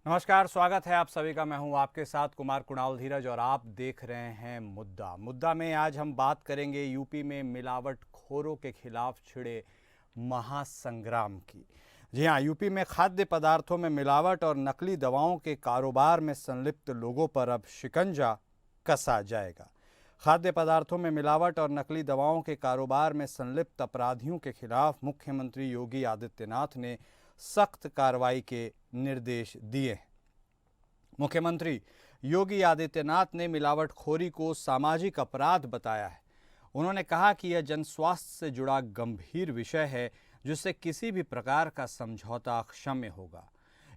नमस्कार, स्वागत है आप सभी का। मैं हूं आपके साथ कुमार कुणाल धीरज और आप देख रहे हैं मुद्दा में आज हम बात करेंगे यूपी में मिलावटखोरों के खिलाफ छिड़े महासंग्राम की। जी हां, यूपी में खाद्य पदार्थों में मिलावट और नकली दवाओं के कारोबार में संलिप्त लोगों पर अब शिकंजा कसा जाएगा। खाद्य पदार्थों में मिलावट और नकली दवाओं के कारोबार में संलिप्त अपराधियों के खिलाफ मुख्यमंत्री योगी आदित्यनाथ ने सख्त कार्रवाई के निर्देश दिए हैं। मुख्यमंत्री योगी आदित्यनाथ ने मिलावटखोरी को सामाजिक अपराध बताया है। उन्होंने कहा कि यह जनस्वास्थ्य से जुड़ा गंभीर विषय है, जिससे किसी भी प्रकार का समझौता अक्षम्य होगा।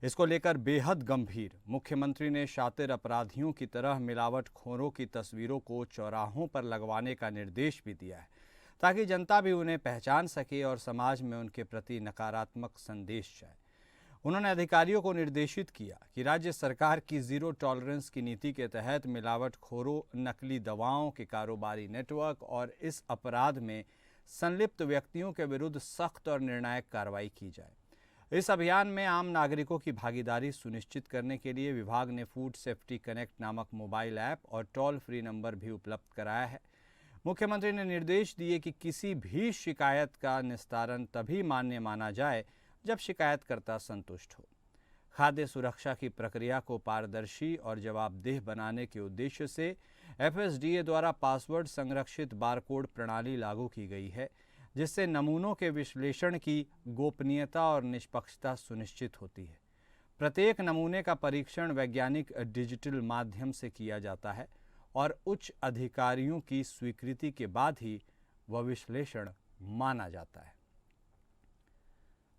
इसको लेकर बेहद गंभीर मुख्यमंत्री ने शातिर अपराधियों की तरह मिलावटखोरों की तस्वीरों को चौराहों पर लगवाने का निर्देश भी दिया है, ताकि जनता भी उन्हें पहचान सके और समाज में उनके प्रति नकारात्मक संदेश जाए। उन्होंने अधिकारियों को निर्देशित किया कि राज्य सरकार की जीरो टॉलरेंस की नीति के तहत मिलावटखोरों, नकली दवाओं के कारोबारी नेटवर्क और इस अपराध में संलिप्त व्यक्तियों के विरुद्ध सख्त और निर्णायक कार्रवाई की जाए। इस अभियान में आम नागरिकों की भागीदारी सुनिश्चित करने के लिए विभाग ने फूड सेफ्टी कनेक्ट नामक मोबाइल ऐप और टोल फ्री नंबर भी उपलब्ध कराया है। मुख्यमंत्री ने निर्देश दिए कि किसी भी शिकायत का निस्तारण तभी मान्य माना जाए जब शिकायतकर्ता संतुष्ट हो। खाद्य सुरक्षा की प्रक्रिया को पारदर्शी और जवाबदेह बनाने के उद्देश्य से एफएसडीए द्वारा पासवर्ड संरक्षित बारकोड प्रणाली लागू की गई है, जिससे नमूनों के विश्लेषण की गोपनीयता और निष्पक्षता सुनिश्चित होती है। प्रत्येक नमूने का परीक्षण वैज्ञानिक डिजिटल माध्यम से किया जाता है और उच्च अधिकारियों की स्वीकृति के बाद ही वह विश्लेषण माना जाता है।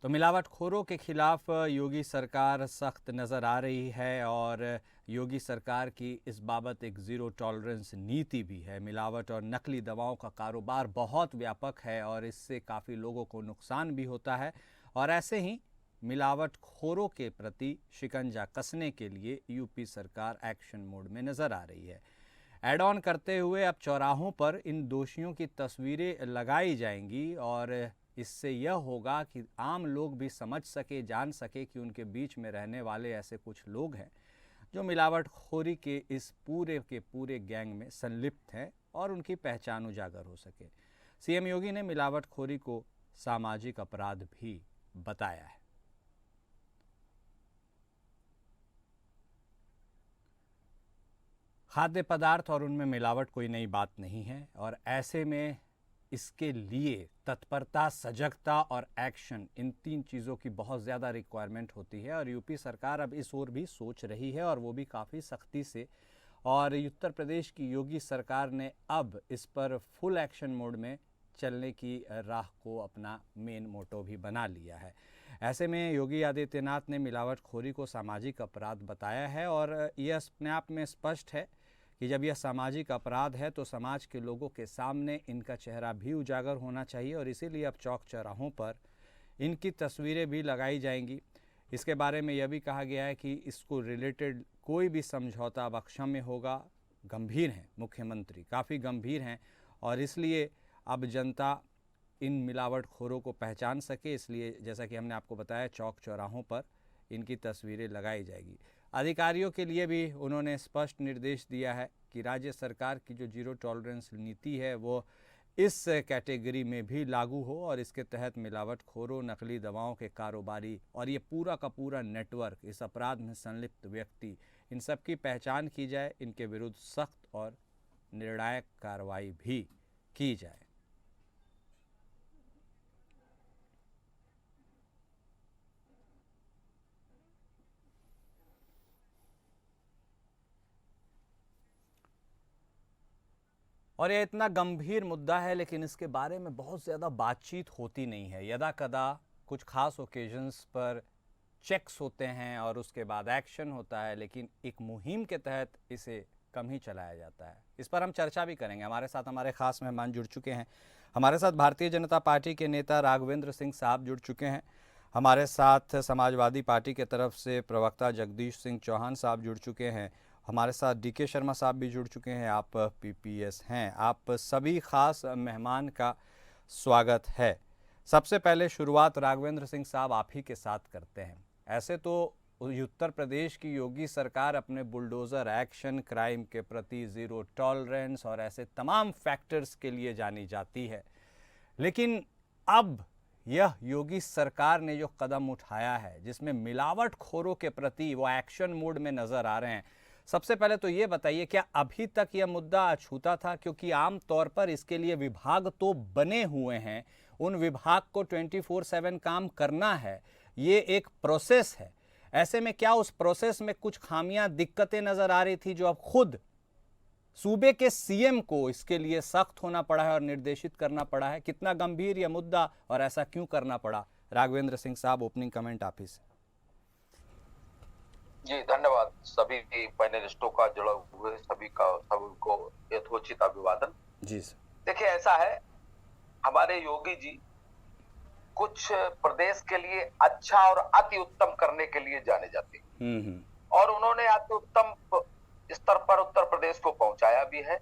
तो मिलावटखोरों के खिलाफ योगी सरकार सख्त नज़र आ रही है और योगी सरकार की इस बाबत एक ज़ीरो टॉलरेंस नीति भी है। मिलावट और नकली दवाओं का कारोबार बहुत व्यापक है और इससे काफ़ी लोगों को नुकसान भी होता है, और ऐसे ही मिलावटखोरों के प्रति शिकंजा कसने के लिए यूपी सरकार एक्शन मोड में नज़र आ रही है। एड ऑन करते हुए अब चौराहों पर इन दोषियों की तस्वीरें लगाई जाएंगी और इससे यह होगा कि आम लोग भी समझ सके, जान सके कि उनके बीच में रहने वाले ऐसे कुछ लोग हैं जो मिलावटखोरी के इस पूरे के पूरे गैंग में संलिप्त हैं और उनकी पहचान उजागर हो सके। सीएम योगी ने मिलावटखोरी को सामाजिक अपराध भी बताया है। खाद्य पदार्थ और उनमें मिलावट कोई नई बात नहीं है और ऐसे में इसके लिए तत्परता, सजगता और एक्शन, इन तीन चीज़ों की बहुत ज़्यादा रिक्वायरमेंट होती है और यूपी सरकार अब इस ओर भी सोच रही है और वो भी काफ़ी सख्ती से। और उत्तर प्रदेश की योगी सरकार ने अब इस पर फुल एक्शन मोड में चलने की राह को अपना मेन मोटो भी बना लिया है। ऐसे में योगी आदित्यनाथ ने मिलावटखोरी को सामाजिक अपराध बताया है और यह अपने आप में स्पष्ट है कि जब यह सामाजिक अपराध है तो समाज के लोगों के सामने इनका चेहरा भी उजागर होना चाहिए और इसीलिए अब चौक चौराहों पर इनकी तस्वीरें भी लगाई जाएंगी। इसके बारे में यह भी कहा गया है कि इसको रिलेटेड कोई भी समझौता अब अक्षम्य होगा। गंभीर हैं मुख्यमंत्री, काफ़ी गंभीर हैं और इसलिए अब जनता इन मिलावटखोरों को पहचान सके, इसलिए जैसा कि हमने आपको बताया चौक चौराहों पर इनकी तस्वीरें लगाई जाएगी। अधिकारियों के लिए भी उन्होंने स्पष्ट निर्देश दिया है कि राज्य सरकार की जो जीरो टॉलरेंस नीति है वो इस कैटेगरी में भी लागू हो और इसके तहत मिलावटखोरों, नकली दवाओं के कारोबारी और ये पूरा का पूरा नेटवर्क, इस अपराध में संलिप्त व्यक्ति, इन सब की पहचान की जाए, इनके विरुद्ध सख्त और निर्णायक कार्रवाई भी की जाए। और यह इतना गंभीर मुद्दा है लेकिन इसके बारे में बहुत ज़्यादा बातचीत होती नहीं है। यदा कदा कुछ खास ओकेजन्स पर चेक्स होते हैं और उसके बाद एक्शन होता है, लेकिन एक मुहिम के तहत इसे कम ही चलाया जाता है। इस पर हम चर्चा भी करेंगे। हमारे साथ हमारे खास मेहमान जुड़ चुके हैं। हमारे साथ भारतीय जनता पार्टी के नेता राघवेंद्र सिंह साहब जुड़ चुके हैं। हमारे साथ समाजवादी पार्टी के तरफ से प्रवक्ता जगदीश सिंह चौहान साहब जुड़ चुके हैं हमारे साथ डीके शर्मा साहब भी जुड़ चुके हैं। आप पीपीएस हैं। आप सभी खास मेहमान का स्वागत है। सबसे पहले शुरुआत राघवेंद्र सिंह साहब आप ही के साथ करते हैं। ऐसे तो उत्तर प्रदेश की योगी सरकार अपने बुलडोज़र एक्शन, क्राइम के प्रति ज़ीरो टॉलरेंस और ऐसे तमाम फैक्टर्स के लिए जानी जाती है, लेकिन अब यह योगी सरकार ने जो कदम उठाया है जिसमें मिलावटखोरों के प्रति वो एक्शन मोड में नज़र आ रहे हैं, सबसे पहले तो ये बताइए क्या अभी तक यह मुद्दा अछूता था? क्योंकि आम तौर पर इसके लिए विभाग तो बने हुए हैं, उन विभाग को 24/7 काम करना है, ये एक प्रोसेस है। ऐसे में क्या उस प्रोसेस में कुछ खामियां, दिक्कतें नजर आ रही थी जो अब खुद सूबे के सीएम को इसके लिए सख्त होना पड़ा है और निर्देशित करना पड़ा है? कितना गंभीर यह मुद्दा और ऐसा क्यों करना पड़ा? राघवेंद्र सिंह साहब, ओपनिंग कमेंट आप ही से। जी धन्यवाद। सभी पैनलिस्टों का जुड़ा हुए सभी को यथोचित अभिवादन। जी सर। देखिए ऐसा है, हमारे योगी जी कुछ प्रदेश के लिए अच्छा और अति उत्तम करने के लिए जाने जाते हैं और उन्होंने अति उत्तम स्तर पर उत्तर प्रदेश को पहुंचाया भी है।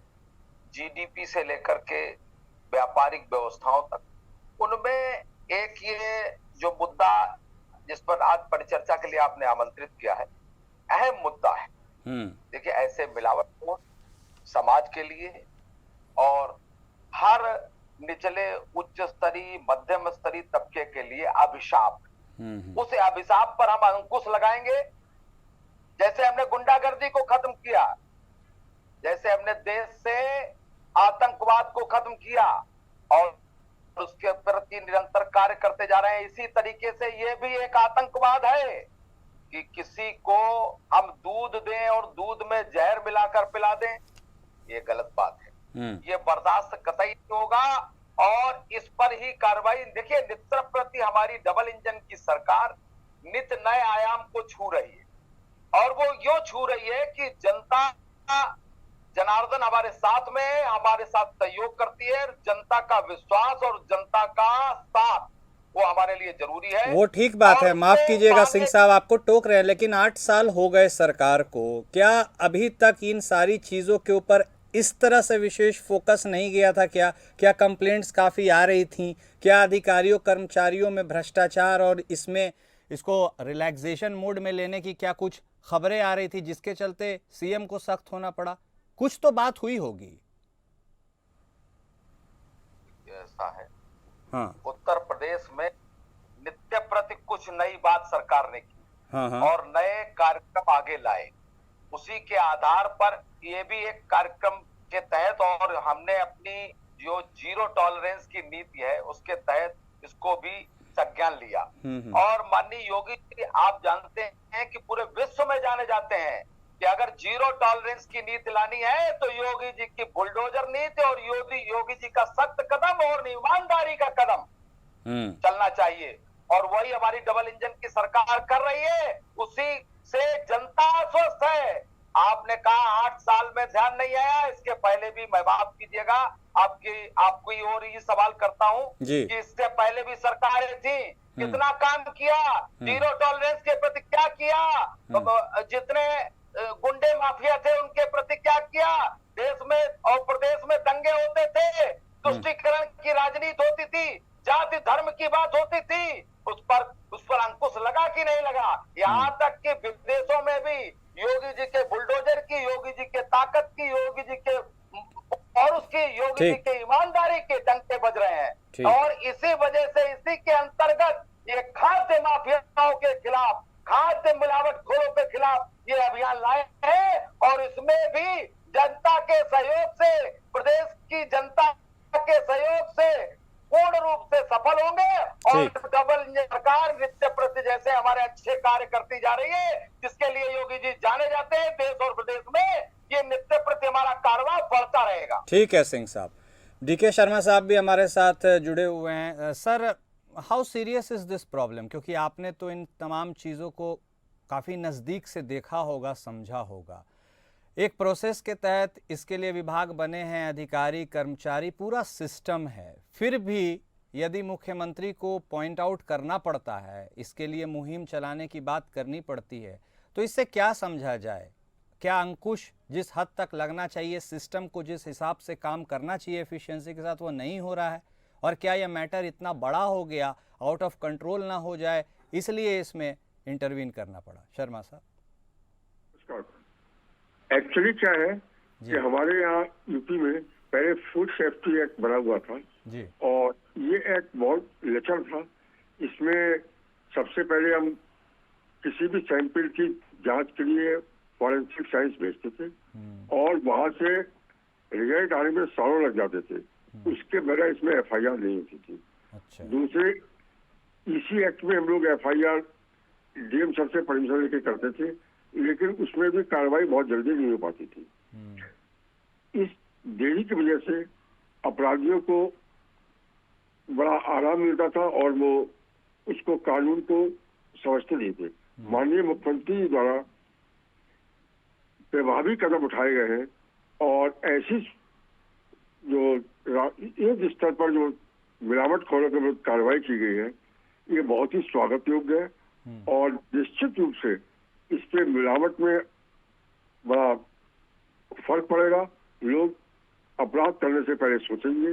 जीडीपी से लेकर के व्यापारिक व्यवस्थाओं तक। उनमें एक ये जो मुद्दा जिस पर आज परिचर्चा के लिए आपने आमंत्रित किया है, अहम मुद्दा है। देखिए ऐसे मिलावटखोर समाज के लिए और हर निचले उच्च स्तरीय मध्यम स्तरीय तबके के लिए अभिशाप। उस अभिशाप पर हम अंकुश लगाएंगे। जैसे हमने गुंडागर्दी को खत्म किया, जैसे हमने देश से आतंकवाद को खत्म किया और उसके प्रति निरंतर कार्य करते जा रहे हैं, इसी तरीके से ये भी एक आतंकवाद है कि किसी को हम दूध दें और दूध में जहर मिलाकर पिला दें। ये गलत बात है, ये बर्दाश्त कतई नहीं होगा और इस पर ही कार्रवाई। देखिए नित्य प्रति हमारी डबल इंजन की सरकार नित्य नए आयाम को छू रही है और वो यूं छू रही है कि जनता जनार्दन हमारे साथ में है, हमारे साथ सहयोग करती है। जनता का विश्वास और जनता का साथ वो हमारे लिए जरूरी है। वो ठीक बात है, माफ कीजिएगा सिंह साहब आपको टोक रहे हैं, लेकिन 8 साल हो गए सरकार को, क्या अभी तक इन सारी चीजों के ऊपर इस तरह से विशेष फोकस नहीं गया था? क्या कंप्लेंट्स काफी आ रही थी? क्या अधिकारियों कर्मचारियों में भ्रष्टाचार और इसको रिलैक्सेशन मोड में लेने की क्या कुछ खबरें आ रही थी जिसके चलते सीएम को सख्त होना पड़ा? कुछ तो बात हुई होगी। ऐसा है, हाँ। उत्तर प्रदेश में नित्य प्रति कुछ नई बात सरकार ने की। हाँ। और नए कार्यक्रम आगे लाए। उसी के आधार पर ये भी एक कार्यक्रम के तहत और हमने अपनी जो जीरो टॉलरेंस की नीति है उसके तहत इसको भी संज्ञान लिया। और माननीय योगी जी आप जानते हैं कि पूरे विश्व में जाने जाते हैं कि अगर जीरो टॉलरेंस की नीति लानी है तो योगी जी की बुलडोजर नीति और योगी जी का सख्त कदम और ईमानदारी का कदम चलना चाहिए। और वही हमारी डबल इंजन की सरकार कर रही है, उसी से जनता आश्वस्त है। आपने कहा 8 साल में ध्यान नहीं आया, इसके पहले भी, मैं माफ कीजिएगा आपको और ये सवाल करता हूं कि इससे पहले भी सरकारें थी, कितना काम किया? जीरो टॉलरेंस के प्रति क्या किया? जितने गुंडे माफिया थे उनके प्रति क्या किया? देश में और प्रदेश में दंगे होते थे, तुष्टीकरण की राजनीति होती थी, जाति धर्म की बात होती थी, उस पर अंकुश लगा कि नहीं लगा? यहाँ तक कि विदेशों में भी योगी जी के बुलडोजर की, योगी जी के ताकत की, योगी जी के और उसकी योगी जी के ईमानदारी के डंके बज रहे हैं। और इसी वजह से इसी के अंतर्गत ये खाद्य माफियाओं के खिलाफ, खाद्य मिलावटखोरों के खिलाफ ये अभियान लाए हैं और इसमें भी जनता के सहयोग से, प्रदेश की जनता के सहयोग से पूर्ण रूप से सफल होंगे और डबल इंजन सरकार नित्य प्रति जैसे हमारे अच्छे कार्य करती जा रही है, जिसके लिए योगी जी जाने जाते हैं देश और प्रदेश में, ये नित्य प्रति हमारा कारवां बढ़ता रहेगा। ठीक है सिंह साहब। डीके शर्मा साहब भी हमारे साथ जुड़े हुए हैं। Sir, how serious is this problem? क्योंकि आपने तो इन तमाम चीज़ों को काफ़ी नज़दीक से देखा होगा, समझा होगा। एक प्रोसेस के तहत इसके लिए विभाग बने हैं, अधिकारी कर्मचारी, पूरा सिस्टम है, फिर भी यदि मुख्यमंत्री को पॉइंट आउट करना पड़ता है, इसके लिए मुहिम चलाने की बात करनी पड़ती है, तो इससे क्या समझा जाए? क्या अंकुश जिस हद तक लगना चाहिए, सिस्टम को जिस हिसाब से काम करना चाहिए एफिशिएंसी के साथ, वो नहीं हो रहा है? और क्या यह मैटर इतना बड़ा हो गया, आउट ऑफ कंट्रोल ना हो जाए, इसलिए इसमें इंटरवीन करना पड़ा? शर्मा साहब। एक्चुअली क्या है कि हमारे यहाँ यूपी में पहले फूड सेफ्टी एक्ट बना हुआ था जी। और ये एक्ट बहुत लचर था। इसमें सबसे पहले हम किसी भी सैंपल की जांच के लिए फॉरेंसिक साइंस भेजते थे और वहां से रिजल्ट आने में सालों लग जाते थे। उसके बगैर इसमें एफआईआर नहीं होती थी। अच्छा। दूसरे, इसी एक्ट में हम लोग एफआईआर डीएम सर से परमिशन लेके करते थे, लेकिन उसमें भी कार्रवाई बहुत जल्दी नहीं हो पाती थी। इस देरी की वजह से अपराधियों को बड़ा आराम मिलता था और वो उसको कानून को समझते नहीं थे। माननीय मुख्यमंत्री द्वारा प्रभावी कदम उठाए गए हैं और ऐसी जो एक स्तर पर जो मिलावटखोरों के विरुद्ध कार्रवाई की गई है, ये बहुत ही स्वागत योग्य है और निश्चित रूप से इस पे मिलावट में बड़ा फर्क पड़ेगा। लोग अपराध करने से पहले सोचेंगे।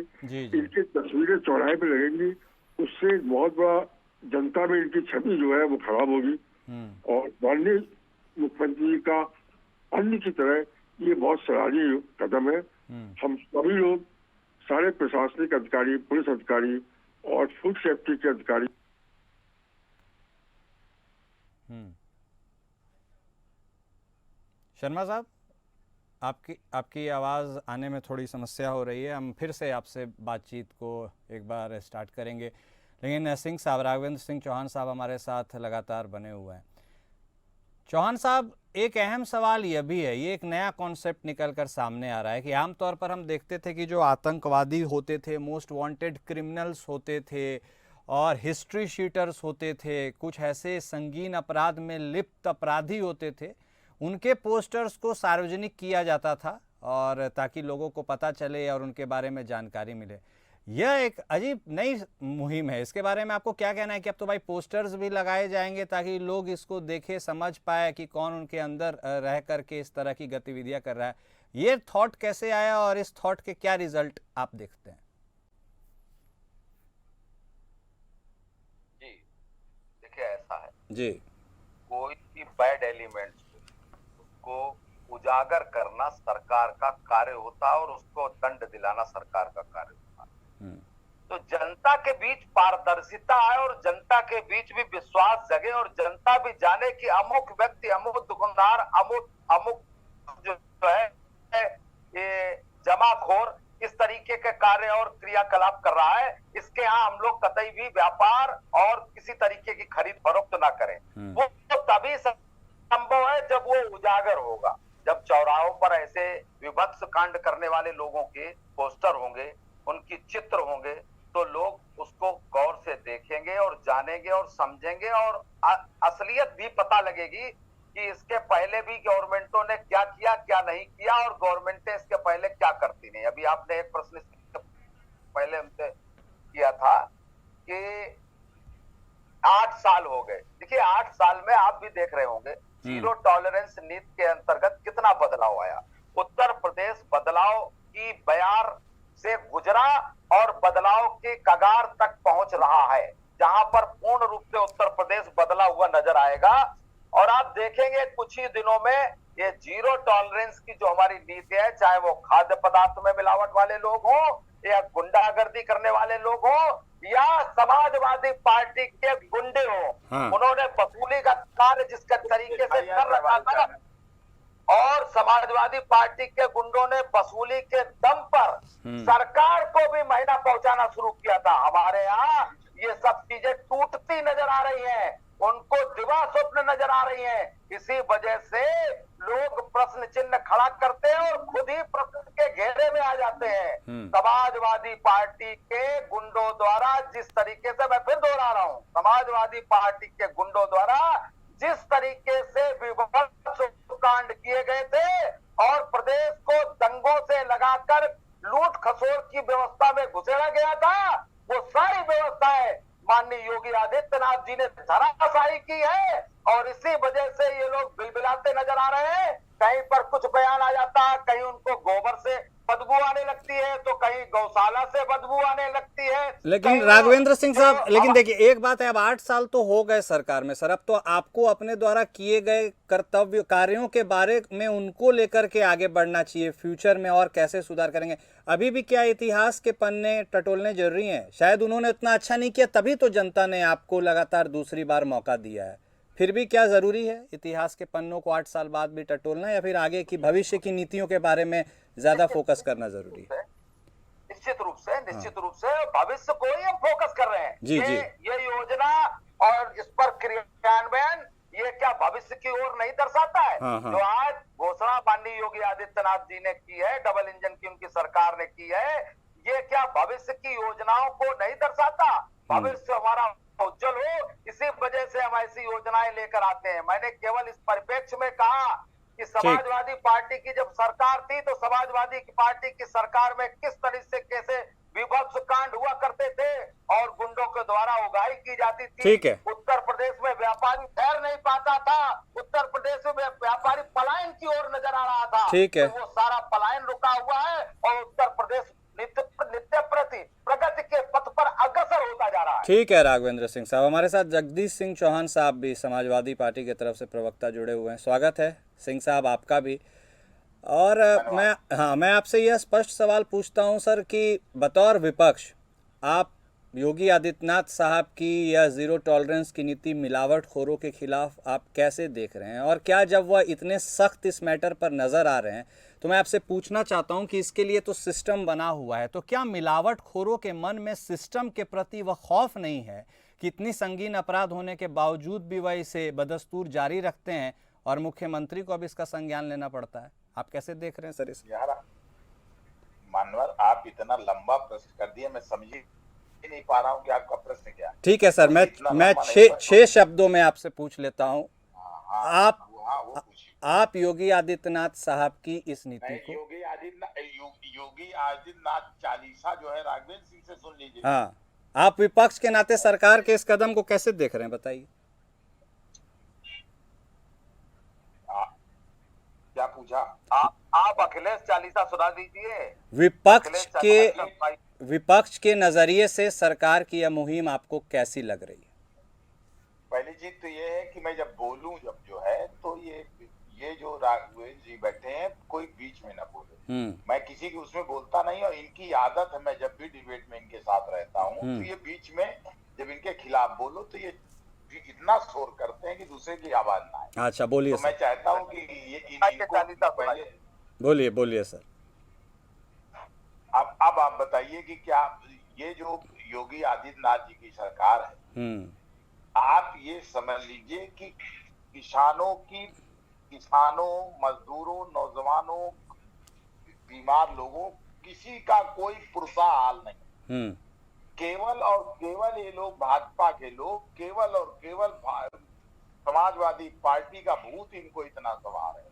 इनकी तस्वीरें चौराहे पे लगेंगी, उससे बहुत बड़ा जनता में इनकी छवि जो है वो खराब होगी। और माननीय मुख्यमंत्री जी का अन्य की तरह ये बहुत सराहनीय कदम है। हम सभी लोग, सारे प्रशासनिक अधिकारी, पुलिस अधिकारी और फूड सेफ्टी के अधिकारी। शर्मा साहब, आपकी आवाज़ आने में थोड़ी समस्या हो रही है। हम फिर से आपसे बातचीत को एक बार स्टार्ट करेंगे, लेकिन सिंह साहब, राघवेंद्र सिंह चौहान साहब हमारे साथ लगातार बने हुए हैं। चौहान साहब, एक अहम सवाल यह भी है, ये एक नया कॉन्सेप्ट निकल कर सामने आ रहा है कि आमतौर पर हम देखते थे कि जो आतंकवादी होते थे, मोस्ट वांटेड क्रिमिनल्स होते थे और हिस्ट्री शीटर्स होते थे, कुछ ऐसे संगीन अपराध में लिप्त अपराधी होते थे, उनके पोस्टर्स को सार्वजनिक किया जाता था और ताकि लोगों को पता चले और उनके बारे में जानकारी मिले। यह एक अजीब नई मुहिम है, इसके बारे में आपको क्या कहना है कि अब तो भाई पोस्टर्स भी लगाए जाएंगे ताकि लोग इसको देखें, समझ पाए कि कौन उनके अंदर रह करके इस तरह की गतिविधियां कर रहा है? ये थॉट कैसे आया और इस थॉट के क्या रिजल्ट आप देखते हैं? जी देखिए, ऐसा है जी, कोई भी बैड एलिमेंट्स को उजागर करना सरकार का कार्य होता है और उसको दंड दिलाना सरकार का कार्य होता है। तो जनता के बीच पारदर्शिता आए और जनता के बीच भी विश्वास जगे और जनता भी जाने कि अमुक व्यक्ति, अमुक दुकानदार, अमुक जो है ये जमाखोर इस तरीके के कार्य और क्रियाकलाप कर रहा है, इसके यहाँ हम लोग कतई भी व्यापार और किसी तरीके की खरीद फरोख्त ना करें। वो तो तभी संभव है जब वो उजागर होगा, जब चौराहों पर ऐसे विभत्स कांड करने वाले लोगों के पोस्टर होंगे, उनकी चित्र होंगे, तो लोग उसको गौर से देखेंगे और जानेंगे और समझेंगे और असलियत भी पता लगेगी कि इसके पहले भी गवर्नमेंटों ने क्या किया, क्या नहीं किया और गवर्नमेंटें इसके पहले क्या करती नहीं। अभी आपने एक प्रश्न पहले हमसे किया था कि 8 साल हो गए। देखिए, 8 साल में आप भी देख रहे होंगे जीरो टॉलरेंस नीति के अंतर्गत कितना बदलाव आया। उत्तर प्रदेश बदलाव की बयार से गुजरा और बदलाव के कगार तक पहुंच रहा है, जहां पर पूर्ण रूप से उत्तर प्रदेश बदला हुआ नजर आएगा। और आप देखेंगे कुछ ही दिनों में ये जीरो टॉलरेंस की जो हमारी नीति है, चाहे वो खाद्य पदार्थ में मिलावट वाले लोग हो या गुंडागर्दी करने वाले लोग हो या समाजवादी पार्टी के गुंडे हो, उन्होंने वसूली का कार्य जिस तरीके से कर रखा था और समाजवादी पार्टी के गुंडों ने वसूली के दम पर सरकार को भी महीना पहुंचाना शुरू किया था। हमारे यहाँ ये सब चीजें टूटती नजर आ रही हैं, उनको दिवा स्वप्न नजर आ रही हैं। इसी वजह से लोग प्रश्न चिन्ह खड़ा करते हैं और खुद ही प्रश्न के घेरे में आ जाते हैं। समाजवादी पार्टी के गुंडों द्वारा जिस तरीके से, मैं फिर दोहरा रहा हूं, समाजवादी पार्टी के गुंडों द्वारा जिस तरीके से विभत्स कांड किए गए थे और प्रदेश को दंगों से लगाकर लूट खसोट की व्यवस्था में घुसेड़ा गया था, वो सारी व्यवस्थाएं माननीय योगी आदित्यनाथ जी ने धराशायी की है और इसी वजह से ये लोग बिलबिलाते नजर आ रहे हैं। कहीं पर कुछ बयान आ जाता है, कहीं उनको गोबर से बदबू आने लगती है, तो कहीं गौशाला से बदबू आने लगती है। लेकिन कहीं राघवेंद्र सिंह साहब, तो लेकिन देखिए एक बात है, अब 8 साल तो हो गए सरकार में सर, अब तो आपको अपने द्वारा किए गए कर्तव्य कार्यों के बारे में उनको लेकर के आगे बढ़ना चाहिए, फ्यूचर में और कैसे सुधार करेंगे। अभी भी क्या इतिहास के पन्ने टटोलने जरूरी हैं? शायद उन्होंने उतना अच्छा नहीं किया, तभी तो जनता ने आपको लगातार दूसरी बार मौका दिया है। फिर भी क्या जरूरी है इतिहास के पन्नों को 8 साल बाद भी टटोलना, या फिर आगे की भविष्य की नीतियों के बारे में ज्यादा फोकस करना जरूरी है? निश्चित रूप से भविष्य को ही हम फोकस कर रहे हैं। जी, ये योजना और इस पर क्रियान्वयन, ये क्या भविष्य की ओर नहीं दर्शाता है? जो आज घोषणा माननीय योगी आदित्यनाथ जी ने की है, डबल इंजन की उनकी सरकार ने की है, ये क्या भविष्य की योजनाओं को नहीं दर्शाता? भविष्य हमारा उज्जवल हो, इसी वजह से हम ऐसी योजनाएं लेकर आते हैं। मैंने केवल इस परिप्रेक्ष्य में कहा कि समाजवादी पार्टी की जब सरकार थी, तो समाजवादी पार्टी की सरकार में किस तरह से कैसे विभत्स कांड हुआ करते थे और गुंडों के द्वारा उगाही की जाती थी। ठीक है। उत्तर प्रदेश में व्यापारी ठहर नहीं पाता था, उत्तर प्रदेश में व्यापारी पलायन की ओर नजर आ रहा था। ठीक है। तो वो सारा पलायन रुका हुआ है और उत्तर प्रदेश नित्य प्रगति के पथ पर अग्रसर होता जा रहा है। ठीक है राघवेंद्र सिंह साहब, हमारे साथ जगदीश सिंह चौहान साहब भी समाजवादी पार्टी की तरफ से प्रवक्ता जुड़े हुए हैं। स्वागत है सिंह साहब आपका भी। और मैं आपसे यह स्पष्ट सवाल पूछता हूं सर कि बतौर विपक्ष आप योगी आदित्यनाथ साहब की यह जीरो टॉलरेंस की नीति मिलावटखोरों के खिलाफ आप कैसे देख रहे हैं, और क्या जब वह इतने सख्त इस मैटर पर नजर आ रहे हैं, तो मैं आपसे पूछना चाहता हूं कि इसके लिए तो सिस्टम बना हुआ है, तो क्या मिलावटखोरों के मन में सिस्टम के प्रति वह खौफ नहीं है कि इतनी संगीन अपराध होने के बावजूद भी वह इसे बदस्तूर जारी रखते हैं और मुख्यमंत्री को अब इसका संज्ञान लेना पड़ता है? आप कैसे देख रहे हैं सर इसे? यार मानवर, आप इतना लंबा प्रश्न कर दिए, मैं समझ ही नहीं पा रहा हूँ कि आपका प्रश्न क्या है। ठीक है सर, मैं 6 शब्दों में आपसे पूछ लेता हूँ। आप योगी आदित्यनाथ साहब की इस नीति को, योगी आदित्यनाथ चालीसा जो है राघवेंद्र सिंह से सुन लीजिए। हाँ, आप विपक्ष के नाते सरकार के इस कदम को कैसे देख रहे हैं, बताइए। क्या पूछा? आप अखिलेश चालीसा सुना दीजिए। विपक्ष के नजरिए से सरकार की यह मुहिम आपको कैसी लग रही है? पहली चीज तो ये है कि मैं जब बोलूं जो है, तो ये जो राघवेंद्र जी बैठे हैं, कोई बीच में ना बोले। मैं किसी की उसमें बोलता नहीं, और इनकी आदत है, मैं जब भी डिबेट में इनके साथ रहता हूँ तो ये बीच में जब इनके खिलाफ बोलो तो ये इतना शोर करते हैं कि दूसरे की आवाज ना आए। अच्छा, बोलिए। तो मैं चाहता हूँ कि ये बोलिए सर। अब आप बताइए कि क्या ये जो योगी आदित्यनाथ जी की सरकार है, आप ये समझ लीजिए कि किसानों, मजदूरों, नौजवानों, बीमार लोगों, किसी का कोई पुरसा हाल नहीं। केवल और केवल ये लोग, भाजपा के लोग, केवल और केवल समाजवादी पार्टी का भूत इनको इतना सवार है,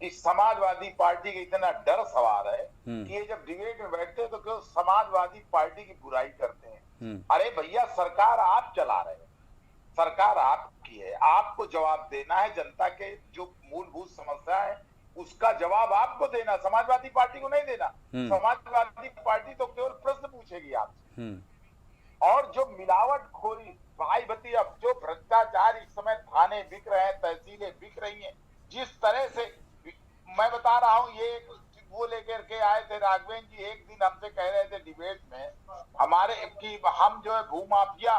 इस समाजवादी पार्टी का इतना डर सवार है कि ये जब डिबेट में बैठते हैं तो केवल समाजवादी पार्टी की बुराई करते हैं। अरे भैया, सरकार आप चला रहे हैं, सरकार आपकी है, आपको जवाब देना है। जनता के जो मूलभूत समस्या है उसका जवाब आपको देना, समाजवादी पार्टी को नहीं देना। समाजवादी पार्टी तो केवल प्रश्न पूछेगी आपसे। और जो मिलावटखोरी, भाई भतीजा, जो भ्रष्टाचार इस समय थाने बिक रहे हैं, तहसीलें बिक रही हैं, जिस तरह से मैं बता रहा हूँ, ये वो लेकर के आए थे राघवेंद्र जी, एक दिन हमसे कह रहे थे डिबेट में हमारे कि हम जो है भूमाफिया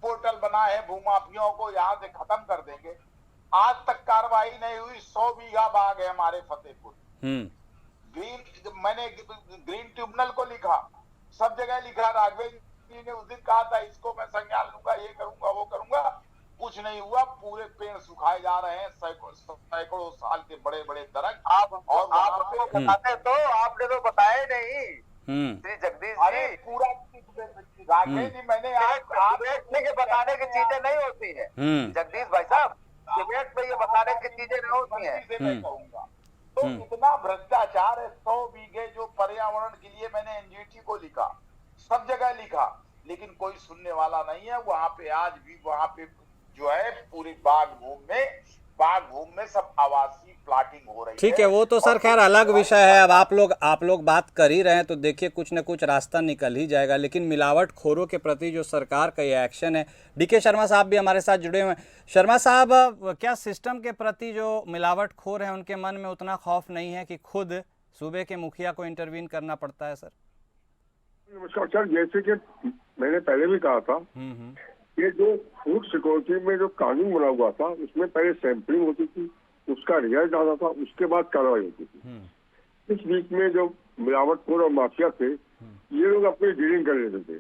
पोर्टल बना है, भूमाफियाओं को यहाँ से खत्म कर देंगे। आज तक कार्रवाई नहीं हुई। 100 बीघा बाग है हमारे फतेहपुर। मैंने ग्रीन ट्रिब्यूनल को लिखा, सब जगह लिखा। राघवेंद्र जी ने उस दिन कहा था इसको मैं संज्ञान लूंगा, ये करूंगा, वो करूंगा, कुछ नहीं हुआ। पूरे पेड़ सुखाए जा रहे हैं, सैकड़ों साल के बड़े बड़े दरख्त। आप बताते तो आपने तो बताया नहीं श्री जगदीश जी। पूरा राघवेंद्र जी, मैंने डिबेट में बताने की चीजें नहीं होती है जगदीश भाई साहब, डिबेट में ये बताने की चीजें नहीं होती है। तो इतना भ्रष्टाचार है। 100 बीघे जो पर्यावरण के लिए मैंने एनजीटी को लिखा, सब जगह लिखा, लेकिन कोई सुनने वाला नहीं है। वहां पे आज भी, वहां पे जो है पूरी बाग भूमि में बाग घूम में सब आवासीय प्लाटिंग हो रही है। ठीक है, वो तो सर खैर अलग विषय है। अब आप लोग बात कर ही रहे हैं तो देखिए कुछ न कुछ रास्ता निकल ही जाएगा। लेकिन मिलावट खोरों के प्रति जो सरकार का ये एक्शन है, डीके शर्मा साहब भी हमारे साथ जुड़े हुए हैं। शर्मा साहब, क्या सिस्टम के प्रति जो मिलावट खोर है उनके मन में उतना खौफ नहीं है कि खुद सूबे के मुखिया को इंटरवीन करना पड़ता है? सर नमस्कार सर, जैसे कि मैंने पहले भी कहा था, ये जो फूड सिक्योरिटी में जो कानून बना हुआ था उसमें पहले सैंपलिंग होती थी, उसका रिजल्ट आता था, उसके बाद कार्रवाई होती थी। इस बीच में जो मिलावटखोर और माफिया थे ये लोग अपनी डीलिंग कर लेते थे।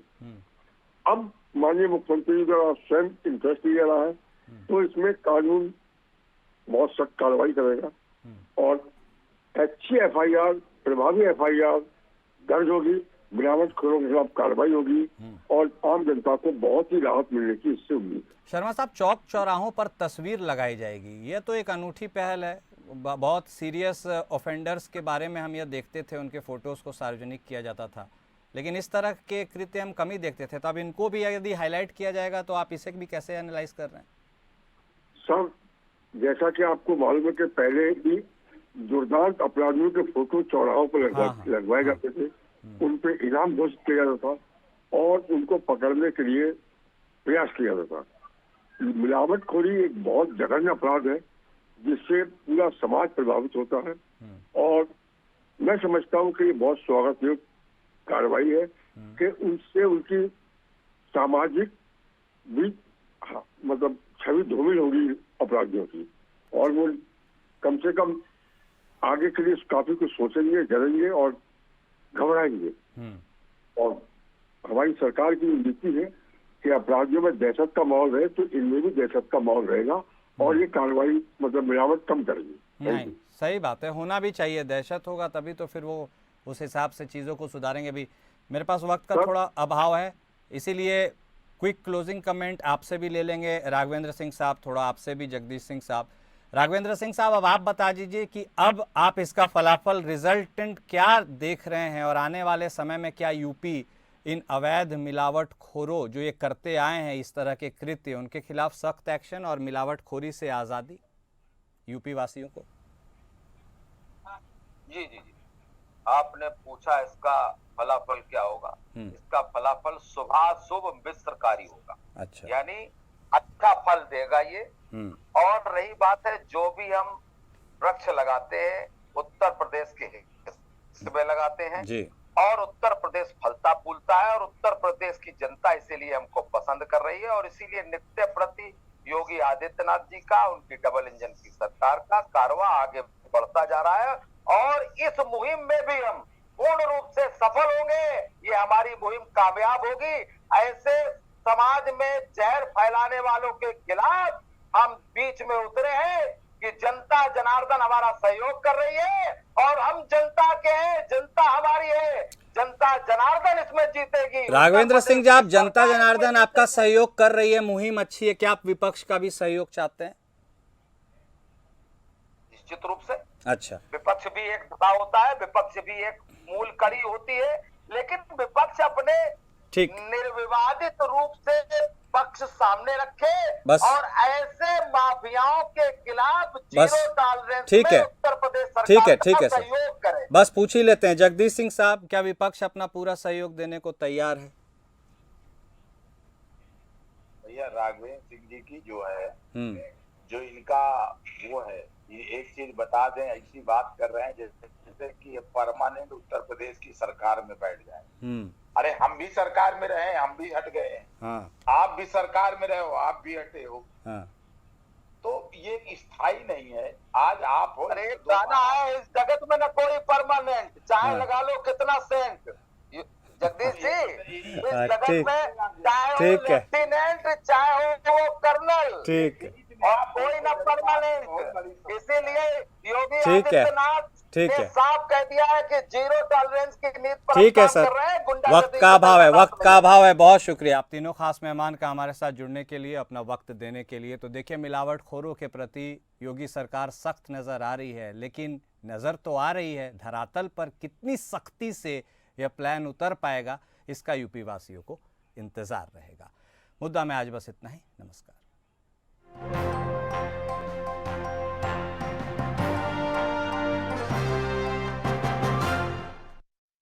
अब माननीय मुख्यमंत्री का स्वयं इंटरेस्ट लिया रहा है तो इसमें कानून बहुत सख्त कार्रवाई करेगा और अच्छी FIR, प्रभावी FIR दर्ज होगी, मिलावटखोरों के खिलाफ कार्रवाई होगी और आम जनता को बहुत ही राहत मिलने की इससे उम्मीद है। शर्मा साहब, चौक चौराहों पर तस्वीर लगाई जाएगी, ये तो एक अनूठी पहल है। बहुत सीरियस ऑफेंडर्स के बारे में हम ये देखते थे, उनके फोटोज़ को सार्वजनिक किया जाता था, लेकिन इस तरह के कृत्य हम कम ही देखते थे। तो अब इनको भी यदि हाईलाइट किया जाएगा तो आप इसे भी कैसे एनालाइज कर रहे हैं? सर, जैसा कि आपको मालूम है कि पहले भी दुर्दांत अपराधियों के फोटो चौराहों पर लगवाए जाते थे, उन पे इनाम घोषित किया जाता था और उनको पकड़ने के लिए प्रयास किया जाता था। मिलावटखोरी एक बहुत जघन्य अपराध है जिससे पूरा समाज प्रभावित होता है और मैं समझता हूँ कि ये बहुत स्वागत योग्य कार्रवाई है कि उनसे उनकी सामाजिक भी मतलब छवि धूमिल होगी अपराधियों की और वो कम से कम आगे के लिए काफी कुछ सोचेंगे, डरेंगे और घबराएंगे। और हमारी सरकार की नीति है कि अपराधियों में दहशत का माहौल रहे तो इनमें भी दहशत का माहौल रहेगा और ये कार्रवाई मतलब मिलावट कम करेगी। नहीं, सही बात है, होना भी चाहिए। दहशत होगा तभी तो फिर वो उस हिसाब से चीज़ों को सुधारेंगे भी। मेरे पास वक्त का थोड़ा अभाव है, इसीलिए क्विक क्लोजिंग कमेंट आपसे भी ले लेंगे। राघवेंद्र सिंह साहब, थोड़ा आपसे भी जगदीश सिंह साहब। राघवेंद्र सिंह साहब, अब आप बता दीजिए कि अब आप इसका फलाफल रिजल्टेंट क्या देख रहे हैं और आने वाले समय में क्या यूपी इन अवैध मिलावटखोरों जो ये करते आए हैं इस तरह के कृत्य, उनके खिलाफ सख्त एक्शन और मिलावटखोरी से आज़ादी यूपी वासियों को? जी जी जी, आपने पूछा इसका फलाफल क्या होगा। इसका फलाफल शुभाशुभ मिश्रकारी होगा। अच्छा, यानी अच्छा फल देगा ये। और रही बात है, जो भी हम वृक्ष लगाते हैं उत्तर प्रदेश के हिस्से में लगाते हैं जी। और उत्तर प्रदेश फलता फूलता है और उत्तर प्रदेश की जनता इसीलिए हमको पसंद कर रही है और इसीलिए नित्य प्रति योगी आदित्यनाथ जी का, उनकी डबल इंजन की सरकार का कारवां आगे बढ़ता जा रहा है और इस मुहिम में भी हम पूर्ण रूप से सफल होंगे। ये हमारी मुहिम कामयाब होगी। ऐसे समाज में जहर फैलाने वालों के खिलाफ हम बीच में उतरे हैं कि जनता जनार्दन हमारा सहयोग कर रही है और हम जनता के हैं, जनता हमारी है, जनता जनार्दन इसमें जीतेगी। राघवेंद्र सिंह जी, आप जनता जनार्दन आपका सहयोग कर रही है, मुहिम अच्छी है, क्या आप विपक्ष का भी सहयोग चाहते हैं? निश्चित रूप से। अच्छा, विपक्ष भी एक धड़ा होता है, विपक्ष भी एक मूल कड़ी होती है, लेकिन विपक्ष अपने निर्विवादित रूप से पक्ष सामने रखे बस, और ऐसे माफियाओं के खिलाफ जीरो टॉलरेंस में उत्तर प्रदेश सरकार का सहयोग करे। बस पूछ ही लेते हैं, जगदीश सिंह साहब, क्या विपक्ष अपना पूरा सहयोग देने को तैयार है? भैया, राघवेंद्र सिंह जी की जो है, जो इनका वो है, ये एक चीज बता दें, ऐसी बात कर रहे हैं जैसे कि परमानेंट उत्तर प्रदेश की सरकार में बैठ जाए। अरे हम भी सरकार में रहे, हम भी हट गए हैं। हाँ। आप भी सरकार में रहे हो, आप भी हटे हो। हाँ। तो ये स्थायी नहीं है। आज आप हो, अरे गाना है, इस जगत में न कोई परमानेंट, चाहे लगा लो कितना सेंट। जगदीश जी, इस जगत में चाहे हो लेफ्टिनेंट, चाहे हो वो कर्नल, ठीक, और कोई न परमानेंट। इसीलिए योगी आदित्यनाथ ने साफ कह दिया है कि जीरो टॉलरेंस की नीति पर ठीक है सर, वक्त का अभाव है, वक्त का अभाव है। बहुत शुक्रिया आप तीनों खास मेहमान का हमारे साथ जुड़ने के लिए, अपना वक्त देने के लिए। तो देखिए, मिलावटखोरों के प्रति योगी सरकार सख्त नजर आ रही है, लेकिन नजर तो आ रही है, धरातल पर कितनी सख्ती से यह प्लान उतर पाएगा इसका यूपी वासियों को इंतजार रहेगा। मुद्दा में आज बस इतना ही। नमस्कार।